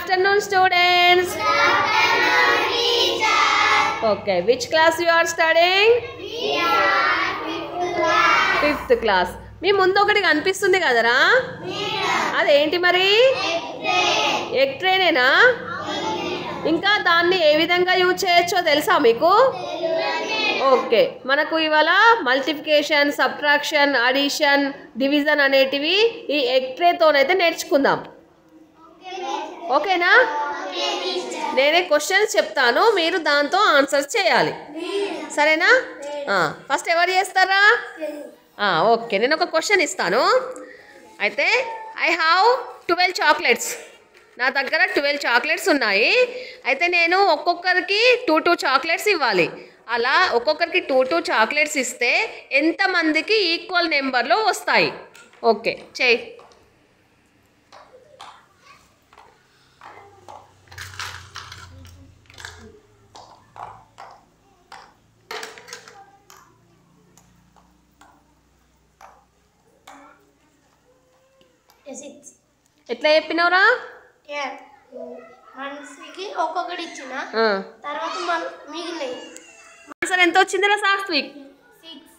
afternoon, students. Good afternoon, teacher. Okay, which class you are studying? We are fifth class. Fifth class. మీ ముందు ఒకటి కనిపిస్తుంది కదరా, అదేంటి మరి? ఎగ్ ట్రేనేనా? ఇంకా దాన్ని ఏ విధంగా యూజ్ చేయొచ్చో తెలుసా మీకు? ఓకే, మనకు ఇవాళ మల్టిప్లికేషన్, సబ్ట్రాక్షన్, అడిషన్, డివిజన్ అనేటివి ఈ ఎగ్ ట్రేతోనైతే నేర్చుకుందాం. ఓకేనా? నేనే క్వశ్చన్స్ చెప్తాను, మీరు దాంతో ఆన్సర్స్ చేయాలి. సరేనా? ఫస్ట్ ఎవరు చేస్తారా? ఓకే, నేను ఒక క్వశ్చన్ ఇస్తాను. అయితే ఐ హ్యావ్ 12 చాక్లెట్స్. నా దగ్గర 12 చాక్లెట్స్ ఉన్నాయి. అయితే నేను ఒక్కొక్కరికి 2 చాక్లెట్స్ ఇవ్వాలి. అలా ఒక్కొక్కరికి 2 చాక్లెట్స్ ఇస్తే ఎంతమందికి ఈక్వల్ నెంబర్లో వస్తాయి? ఓకే, చెయ్యి. ఎట్లా చెప్పినవరా? మనిషికి ఒక్కొక్కటి ఇచ్చిన తర్వాత మిగిలినవి. ఆన్సర్ ఎంత వచ్చిందిరా సాత్విక్?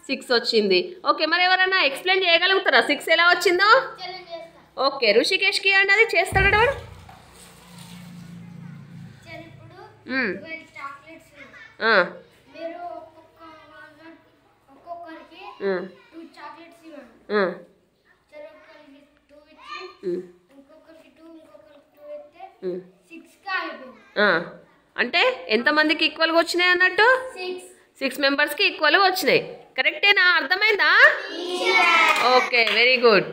6 వచ్చింది. ఓకే, మరి ఎవరైనా ఎక్స్ప్లెయిన్ చేయగలుగుతారా 6 ఎలా వచ్చిందో? ఓకే, ఋషికేష్కి అన్నది చేస్తాడు వాడు. అంటే ఎంతమందికి ఈక్వల్గా వచ్చినాయి అన్నట్టు? 6 మెంబర్స్కి ఈక్వల్గా వచ్చినాయి. కరెక్టేనా? అర్థమైందా? Okay, very good.